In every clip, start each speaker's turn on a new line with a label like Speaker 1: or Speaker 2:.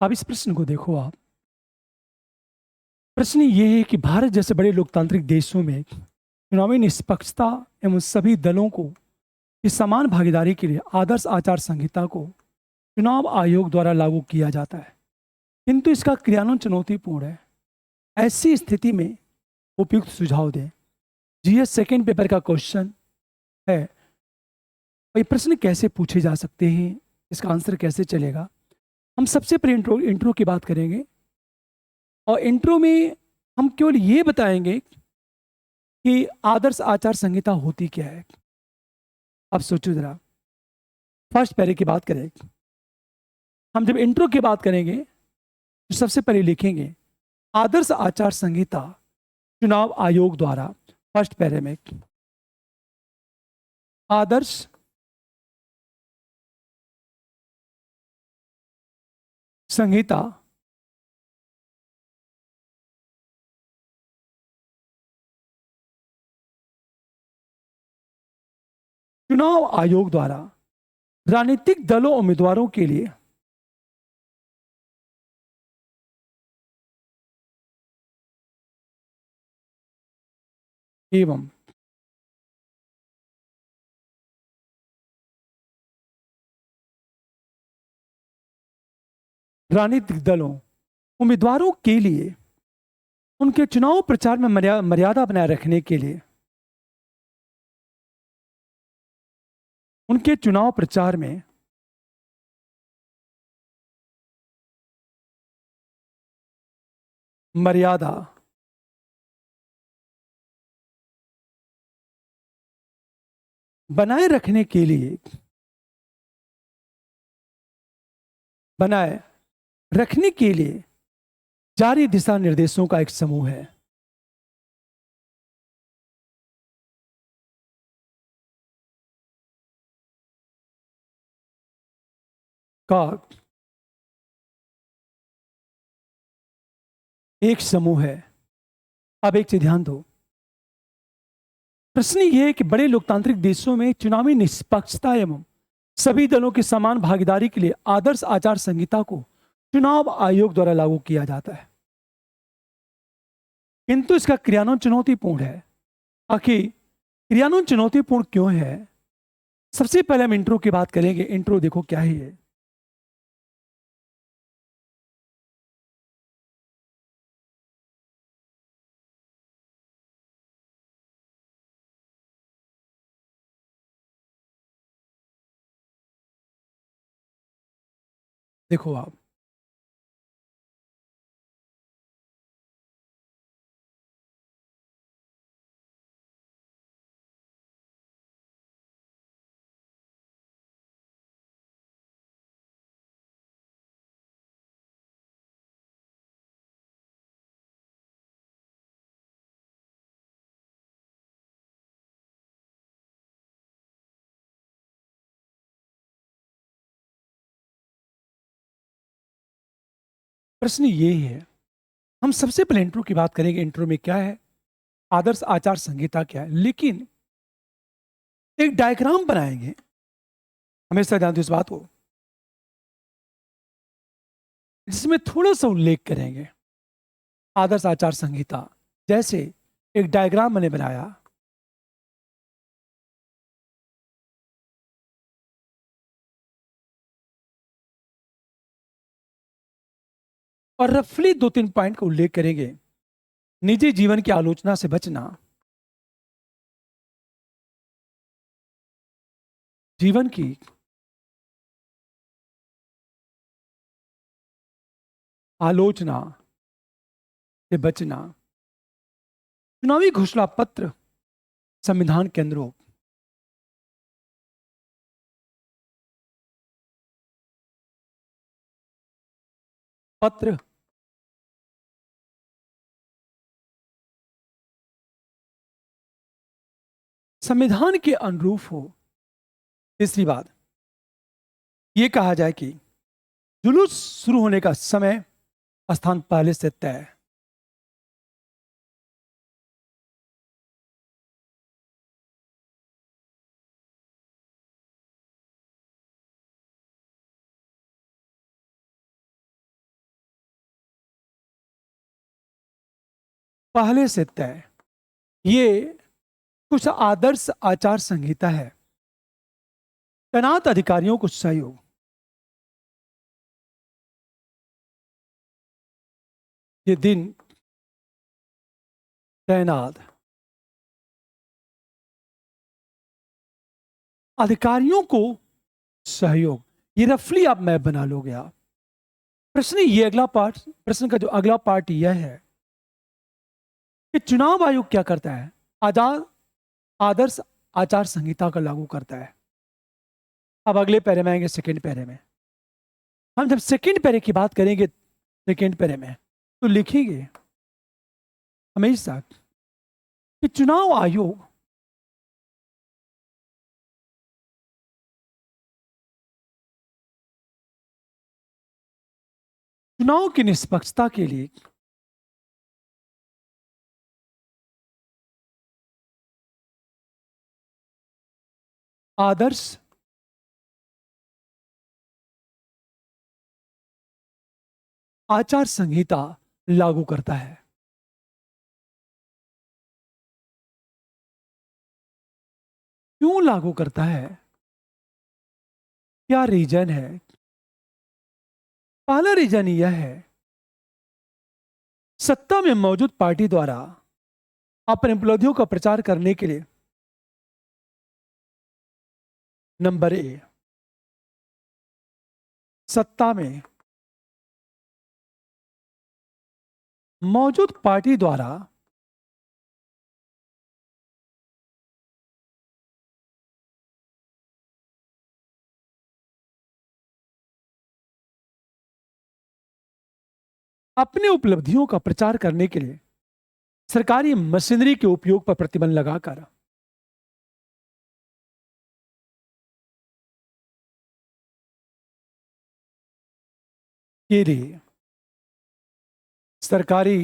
Speaker 1: अब इस प्रश्न को देखो आप। प्रश्न ये है कि भारत जैसे बड़े लोकतांत्रिक देशों में चुनावी निष्पक्षता एवं सभी दलों को की समान भागीदारी के लिए आदर्श आचार संहिता को चुनाव आयोग द्वारा लागू किया जाता है, किंतु इसका क्रियान्वयन चुनौतीपूर्ण है। ऐसी स्थिति में उपयुक्त सुझाव दें। जीएस सेकेंड पेपर का क्वेश्चन है, ये प्रश्न कैसे पूछे जा सकते हैं, इसका आंसर कैसे चलेगा। हम सबसे पहले इंट्रो की बात करेंगे और इंट्रो में हम केवल ये बताएंगे कि आदर्श आचार संहिता होती क्या है। अब सोचो जरा, फर्स्ट पैरे की बात करें। हम जब इंट्रो की बात करेंगे तो सबसे पहले लिखेंगे आदर्श आचार संहिता चुनाव आयोग द्वारा। फर्स्ट पैरे में आदर्श संहिता चुनाव आयोग द्वारा राजनीतिक दलों उम्मीदवारों के लिए एवं राजनीतिक दलों उम्मीदवारों के लिए उनके चुनाव प्रचार में मर्यादा बनाए रखने के लिए उनके चुनाव प्रचार में मर्यादा बनाए रखने के लिए बनाए रखने के लिए जारी दिशा निर्देशों का एक समूह है। का एक समूह है। अब एक चीज ध्यान दो, प्रश्न ये है कि बड़े लोकतांत्रिक देशों में चुनावी निष्पक्षता एवं सभी दलों की समान भागीदारी के लिए आदर्श आचार संहिता को चुनाव आयोग द्वारा लागू किया जाता है, किंतु इसका क्रियान्वयन चुनौतीपूर्ण है। आखिर क्रियान्वयन चुनौतीपूर्ण क्यों है? सबसे पहले हम इंट्रो की बात करेंगे। इंट्रो देखो क्या है ये। देखो आप, प्रश्न ये है, हम सबसे पहले इंट्रो की बात करेंगे। इंट्रो में क्या है, आदर्श आचार संहिता क्या है, लेकिन एक डायग्राम बनाएंगे। हमेशा ध्यान दो इस बात को, जिसमें थोड़ा सा उल्लेख करेंगे आदर्श आचार संहिता। जैसे एक डायग्राम मैंने बनाया, और रफली दो तीन पॉइंट का उल्लेख करेंगे। निजी जीवन की आलोचना से बचना, जीवन की आलोचना से बचना, चुनावी घोषणा पत्र संविधान के अनुरूप पत्र संविधान के अनुरूप हो। तीसरी बात यह कहा जाए कि जुलूस शुरू होने का समय स्थान पहले से तय है। पहले से तय। ये कुछ आदर्श आचार संहिता है। तैनात अधिकारियों को सहयोग। ये दिन तैनात अधिकारियों को सहयोग, ये रफली आप मैप बना लोगे आप। प्रश्न का जो अगला पार्ट यह है कि चुनाव आयोग क्या करता है। आजाद आदर्श आचार संहिता का लागू करता है। अब अगले पैरे में आएंगे, सेकेंड पैरे में। हम जब सेकेंड पैरे की बात करेंगे, सेकेंड पैरे में तो लिखेंगे हमेशा कि चुनाव आयोग चुनाव की निष्पक्षता के लिए आदर्श आचार संहिता लागू करता है। क्यों लागू करता है, क्या रीजन है? पहला रीजन यह है, सत्ता में मौजूद पार्टी द्वारा अपने उपलब्धियों का प्रचार करने के लिए नंबर ए, सत्ता में मौजूद पार्टी द्वारा अपने उपलब्धियों का प्रचार करने के लिए सरकारी मशीनरी के उपयोग पर प्रतिबंध लगाकर के लिए सरकारी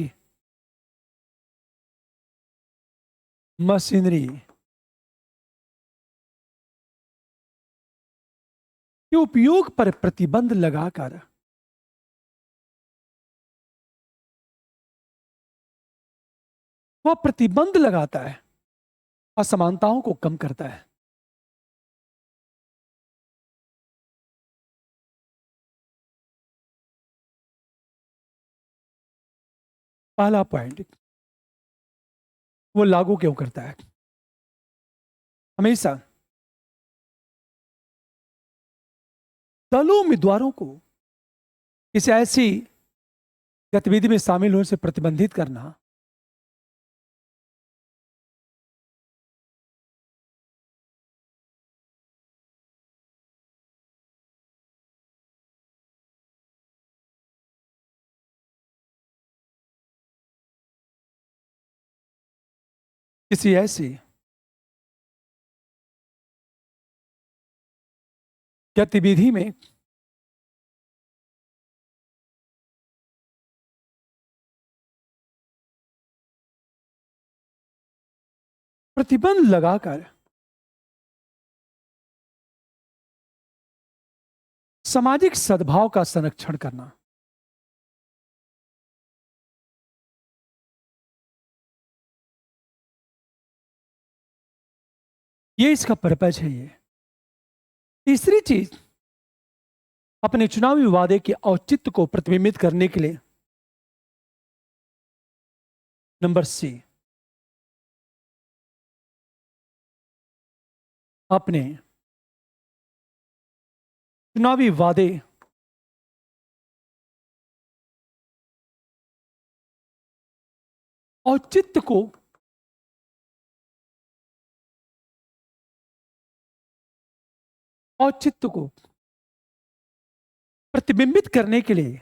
Speaker 1: मशीनरी के उपयोग पर प्रतिबंध लगाकर वह प्रतिबंध लगाता है, असमानताओं को कम करता है। पहला पॉइंट, वो लागू क्यों करता है? हमेशा दलों उम्मीदवारों को किसी ऐसी गतिविधि में शामिल होने से प्रतिबंधित करना किसी ऐसी गतिविधि में प्रतिबंध लगाकर सामाजिक सद्भाव का संरक्षण करना। ये इसका पर्पज है। ये तीसरी चीज, अपने चुनावी वादे के औचित्य को प्रतिबिंबित करने के लिए नंबर सी, अपने चुनावी वादे औचित्य को प्रतिबिंबित करने के लिए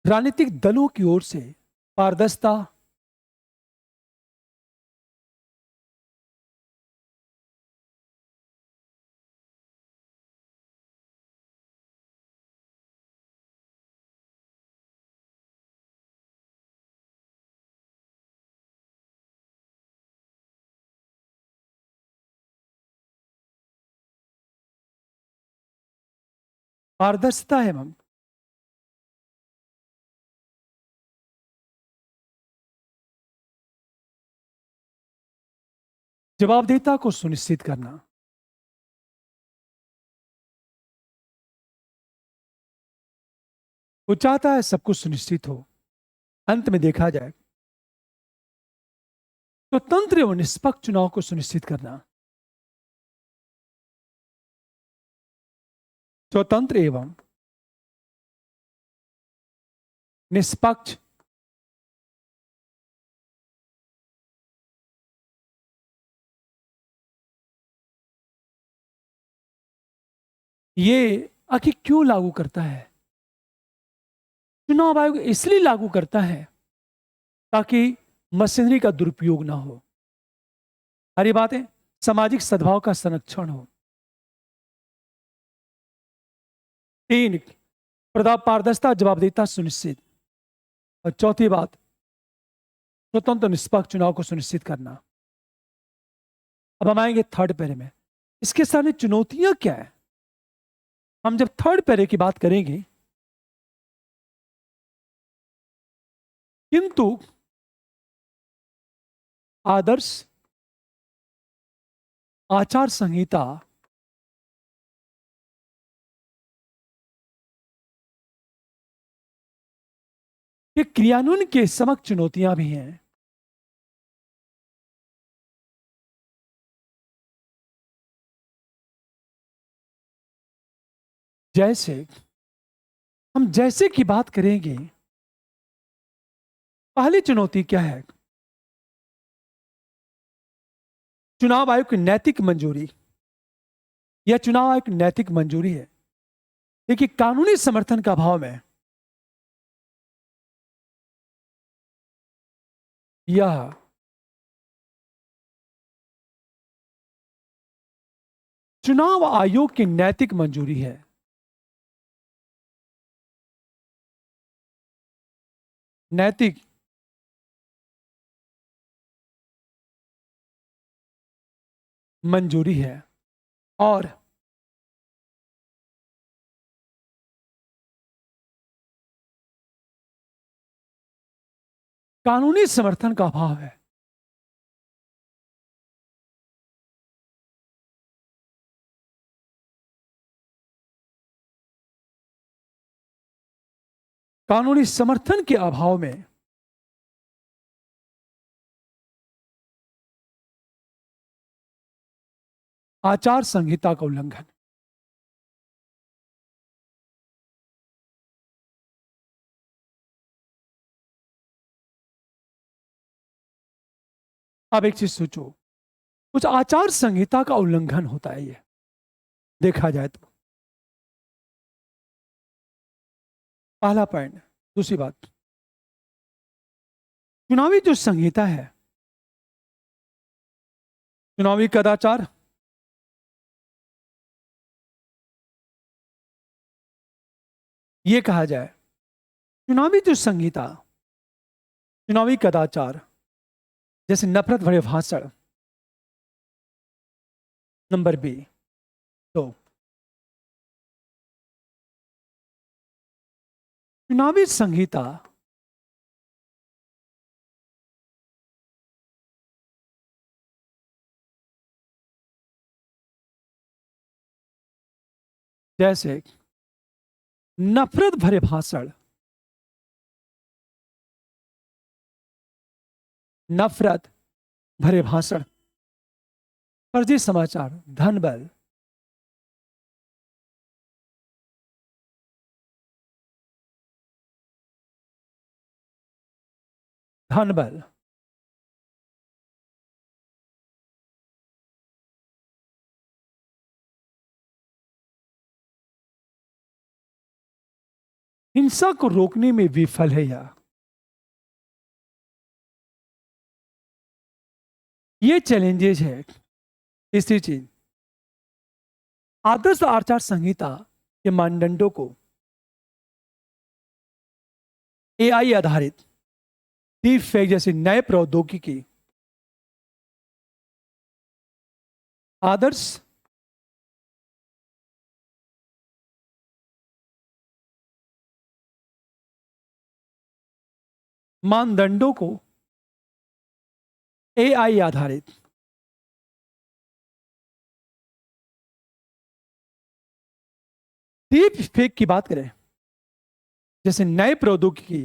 Speaker 1: राजनीतिक दलों की ओर से पारदर्शिता, पारदर्शिता एवं जवाबदेहिता को सुनिश्चित करना। वो चाहता है सब कुछ सुनिश्चित हो, अंत में देखा जाए। स्वतंत्र एवं निष्पक्ष चुनाव को सुनिश्चित करना। स्वतंत्र एवं निष्पक्ष ये आखिर क्यों लागू करता है? चुनाव आयोग इसलिए लागू करता है ताकि मशीनरी का दुरुपयोग ना हो, हरी बातें सामाजिक सद्भाव का संरक्षण हो। 3, पारदर्शिता जवाबदेहिता सुनिश्चित। और चौथी बात, स्वतंत्र निष्पक्ष चुनाव को सुनिश्चित करना। अब हम आएंगे थर्ड पैरे में। इसके सामने चुनौतियां क्या है? हम जब थर्ड पैरे की बात करेंगे, किंतु आदर्श आचार संहिता के क्रियान्वयन के समक्ष चुनौतियां भी हैं। जैसे हम जैसे की बात करेंगे, पहली चुनौती क्या है? चुनाव आयोग की नैतिक मंजूरी। यह चुनाव आयोग की नैतिक मंजूरी है। देखिए, कानूनी समर्थन का अभाव में यह चुनाव आयोग की नैतिक मंजूरी है। नैतिक मंजूरी है। और कानूनी समर्थन का अभाव है। कानूनी समर्थन के अभाव में आचार संहिता का उल्लंघन। अब एक चीज सोचो, कुछ आचार संहिता का उल्लंघन होता है, ये देखा जाए तो। पहला पॉइंट। दूसरी बात, चुनावी जो संहिता है, चुनावी कदाचार, ये कहा जाए, चुनावी जो संहिता, चुनावी कदाचार, जैसे नफरत भरे भाषण, नंबर बी। तो चुनावी संहिता जैसे नफरत भरे भाषण, नफरत भरे भाषण, फर्जी समाचार, धन बल, धन बल, हिंसा को रोकने में विफल है यह। ये चैलेंजेस है। तीसरी चीज, आदर्श आचार संहिता के मानदंडों को एआई आधारित डीप फेक जैसी नए प्रौद्योगिकी आदर्श मानदंडों को एआई आधारित डीप फेक की बात करें, जैसे नए प्रौद्योगिकी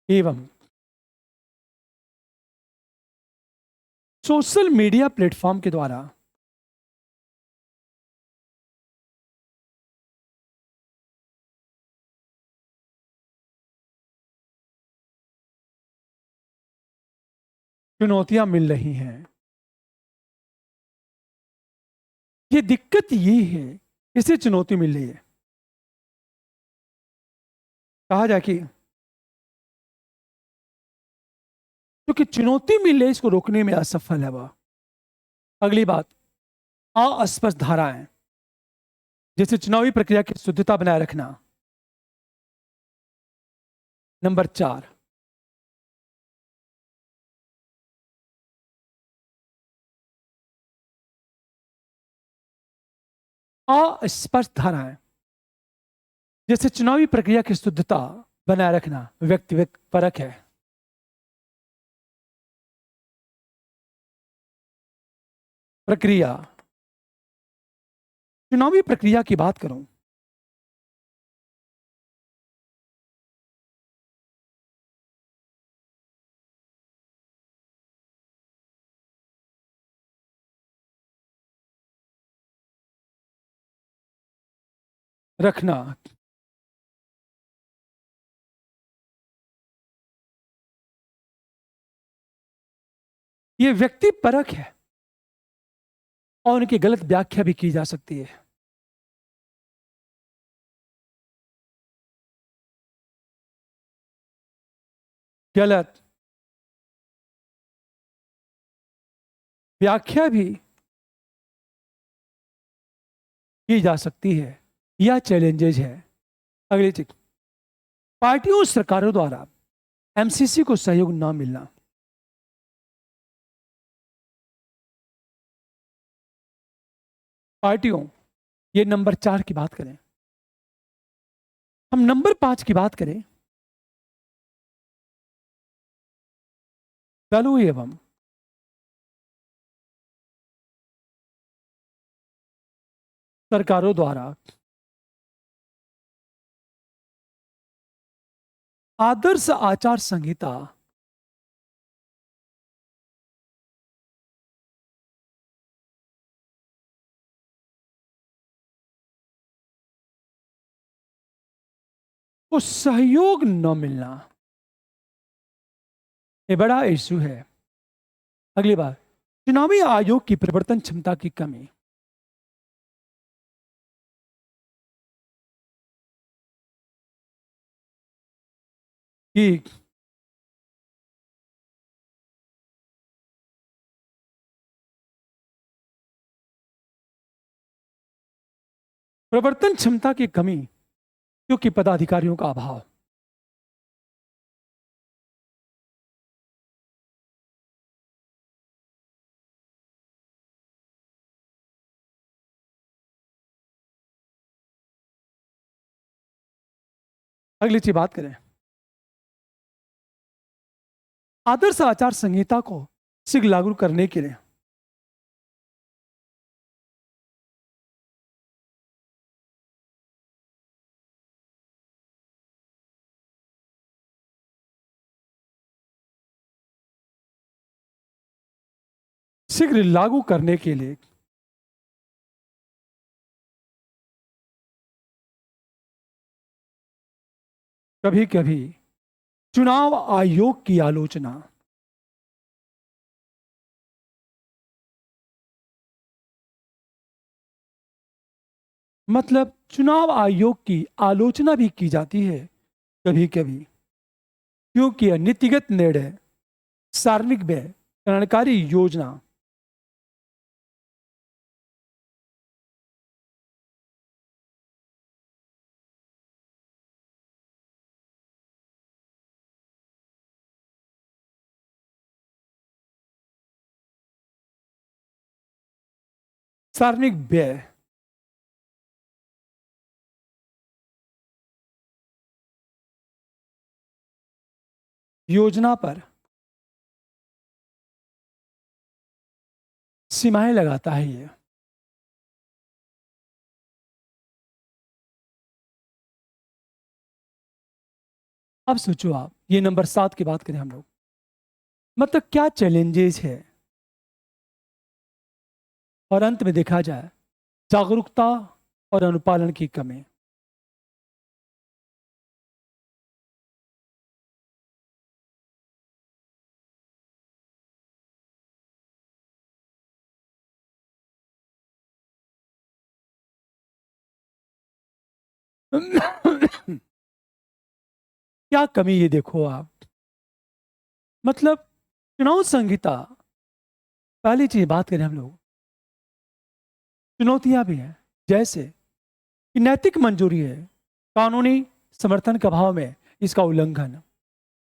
Speaker 1: एवं सोशल मीडिया प्लेटफॉर्म के द्वारा चुनौतियां मिल रही हैं। ये दिक्कत ये है, इसे चुनौती मिल रही है। कहा जाए कि क्योंकि चुनौती मिल रही है, इसको रोकने में असफल है वह। अगली बात, अस्पष्ट धाराएं, जैसे चुनावी प्रक्रिया की शुद्धता बनाए रखना। नंबर 4, अस्पष्ट धाराएं, जैसे चुनावी प्रक्रिया की शुद्धता बनाए रखना व्यक्तिगत परक है। प्रक्रिया, चुनावी प्रक्रिया की बात करूं, रखना, यह व्यक्ति परक है और उनकी गलत व्याख्या भी की जा सकती है। गलत व्याख्या भी की जा सकती है। यह चैलेंजेज है। अगली चीज, पार्टियों और सरकारों द्वारा एमसीसी को सहयोग न मिलना। पार्टियों, ये नंबर 4 की बात करें। हम नंबर 5 की बात करें, दलों एवं सरकारों द्वारा आदर्श आचार संहिता को सहयोग न मिलना, ये बड़ा इशू है। अगली बात, चुनावी आयोग की प्रवर्तन क्षमता की कमी। कि प्रवर्तन क्षमता की कमी, क्योंकि पदाधिकारियों का अभाव। अगली चीज बात करें, आदर्श आचार संहिता को शीघ्र लागू करने के लिए शीघ्र लागू करने के लिए कभी कभी चुनाव आयोग की आलोचना, मतलब चुनाव आयोग की आलोचना भी की जाती है कभी कभी, क्योंकि यह नीतिगत निर्णय, सार्वजनिक व्यय, कल्याणकारी योजना, सार्वजनिक व्यय, योजना पर सीमाएं लगाता है ये। अब सोचो आप, ये नंबर 7 की बात करें हम लोग, मतलब क्या चैलेंजेस है, और अंत में देखा जाए जागरूकता और अनुपालन की कमी। क्या कमी ये देखो आप, मतलब चुनाव संहिता, पहली चीज बात करें हम लोग, चुनौतियां भी हैं, जैसे कि नैतिक मंजूरी है, कानूनी समर्थन के अभाव में इसका उल्लंघन।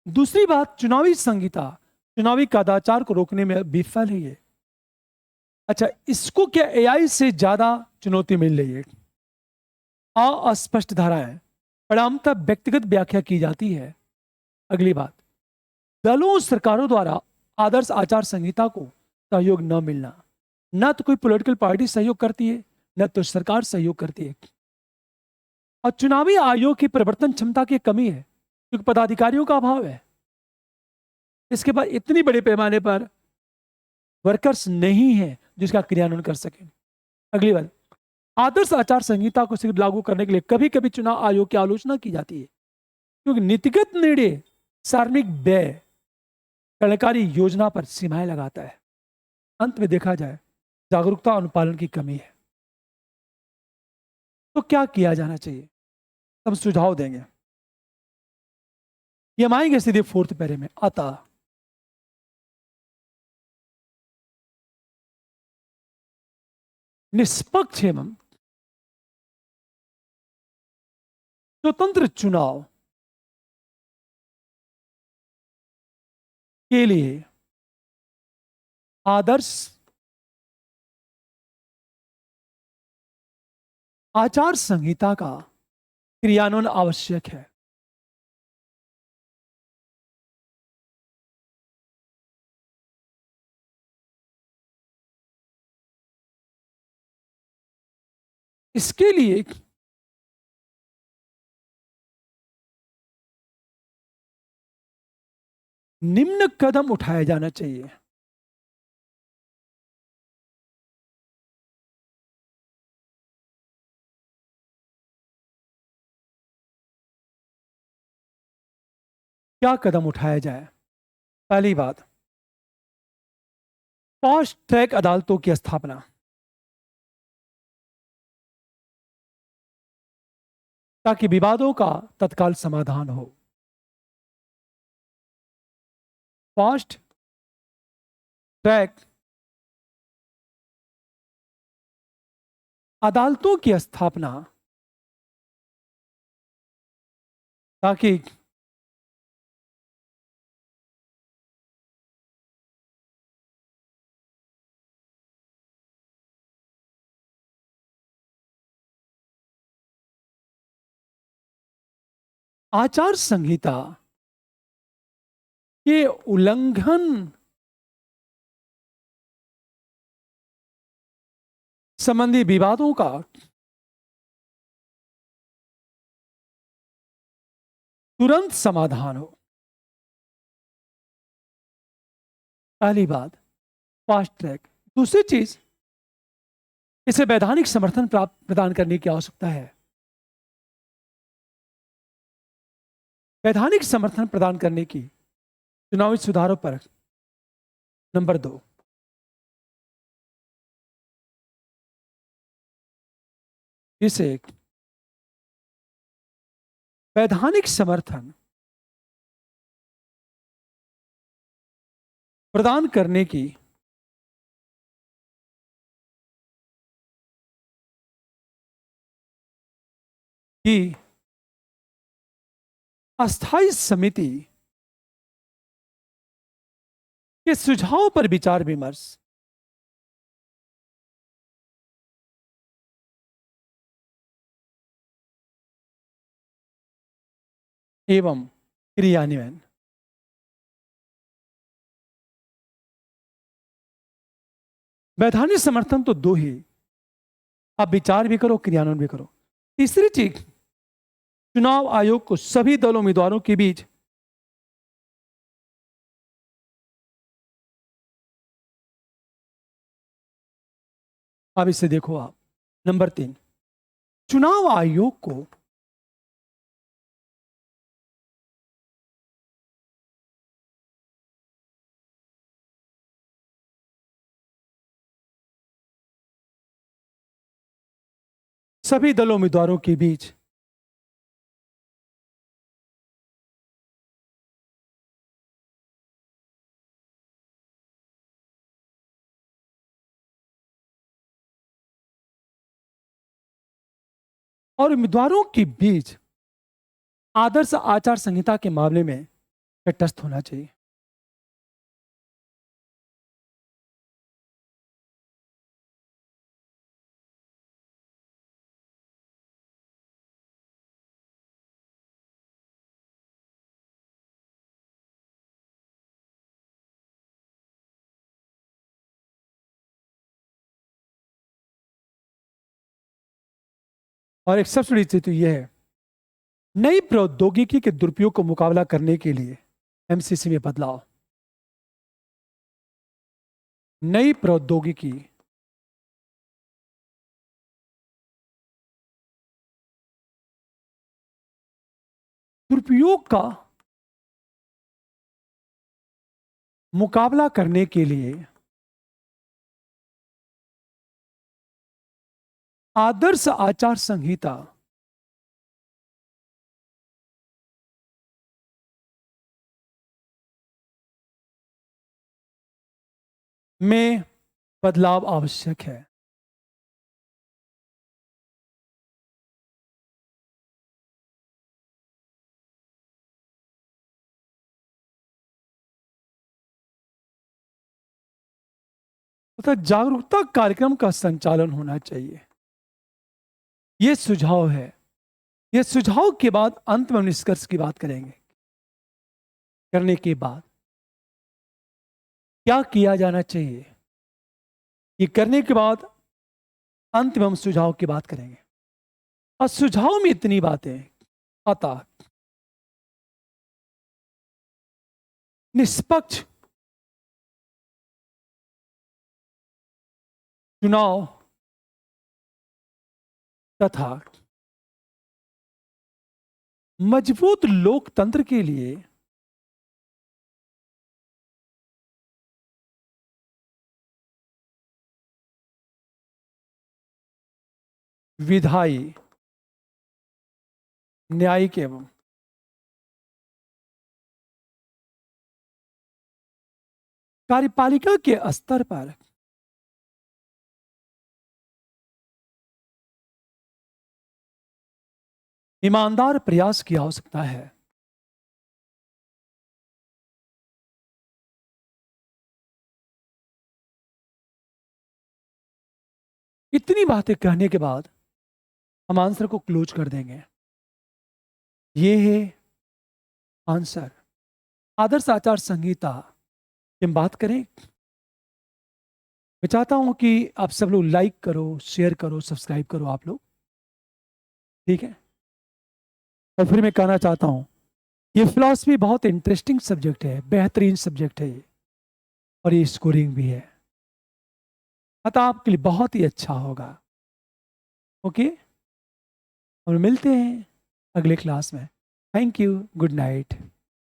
Speaker 1: दूसरी बात, चुनावी संहिता चुनावी कदाचार को रोकने में विफल है ये। अच्छा, इसको क्या एआई से ज्यादा चुनौती मिल रही है। अस्पष्ट धाराएं, परिणामतः व्यक्तिगत व्याख्या की जाती है। अगली बात, दलों और सरकारों द्वारा आदर्श आचार संहिता को सहयोग न मिलना। न तो कोई पॉलिटिकल पार्टी सहयोग करती है, न तो सरकार सहयोग करती है। और चुनावी आयोग की परिवर्तन क्षमता की कमी है, क्योंकि पदाधिकारियों का अभाव है। इसके बाद इतनी बड़े पैमाने पर वर्कर्स नहीं है जिसका क्रियान्वयन कर सके। अगली बात, आदर्श आचार संहिता को सिर्फ लागू करने के लिए कभी कभी चुनाव आयोग की आलोचना की जाती है, क्योंकि नीतिगत निर्णय सार्वजनिक व्यय कल्याणकारी योजना पर सीमाएं लगाता है। अंत में देखा जाए जागरूकता अनुपालन की कमी है। तो क्या किया जाना चाहिए, हम सुझाव देंगे। ये हम आएंगे सीधे 4th पैरे में। अतः निष्पक्ष एवं स्वतंत्र चुनाव के लिए आदर्श आचार संहिता का क्रियान्वयन आवश्यक है। इसके लिए निम्न कदम उठाया जाना चाहिए। क्या कदम उठाया जाए। पहली बात, फास्ट ट्रैक अदालतों की स्थापना, ताकि विवादों का तत्काल समाधान हो। फास्ट ट्रैक अदालतों की स्थापना, ताकि आचार संहिता के उल्लंघन संबंधी विवादों का तुरंत समाधान हो। पहली बात फास्ट ट्रैक। दूसरी चीज, इसे वैधानिक समर्थन प्राप्त प्रदान करने की आवश्यकता है। वैधानिक समर्थन प्रदान करने की चुनावी सुधारों पर नंबर 2, इसे वैधानिक समर्थन प्रदान करने की अस्थायी समिति के सुझाव पर विचार विमर्श, एवं क्रियान्वयन। वैधानिक समर्थन तो दो ही, आप विचार भी करो, क्रियान्वयन भी करो। तीसरी चीज, चुनाव आयोग को सभी दलों उम्मीदवारों के बीच अब इसे देखो आप, नंबर 3, चुनाव आयोग को सभी दलों उम्मीदवारों के बीच और उम्मीदवारों के बीच आदर्श आचार संहिता के मामले में तटस्थ होना चाहिए। और एक सबसे बड़ी चीज तो यह है, नई प्रौद्योगिकी के दुरुपयोग को मुकाबला करने के लिए एमसीसी में बदलाव। नई प्रौद्योगिकी दुरुपयोग का मुकाबला करने के लिए आदर्श आचार संहिता में बदलाव आवश्यक है। तथा जागरूकता कार्यक्रम का संचालन होना चाहिए। यह सुझाव है। यह सुझाव के बाद अंत में निष्कर्ष की बात करेंगे। करने के बाद क्या किया जाना चाहिए, ये करने के बाद अंत में हम सुझाव की बात करेंगे। और सुझाव में इतनी बातें, अतः निष्पक्ष चुनाव तथा मजबूत लोकतंत्र के लिए विधायी, न्यायिक एवं कार्यपालिका के स्तर पर ईमानदार प्रयास की आवश्यकता है। इतनी बातें कहने के बाद हम आंसर को क्लोज कर देंगे। ये है आंसर। आदर्श आचार संहिता की हम बात करें, मैं चाहता हूं कि आप सब लोग लाइक करो, शेयर करो, सब्सक्राइब करो आप लोग, ठीक है। और फिर मैं कहना चाहता हूं, ये फिलॉसफी बहुत इंटरेस्टिंग सब्जेक्ट है, बेहतरीन सब्जेक्ट है ये, और ये स्कोरिंग भी है, अतः आपके लिए बहुत ही अच्छा होगा। ओके, और मिलते हैं अगले क्लास में। Thank you, good night.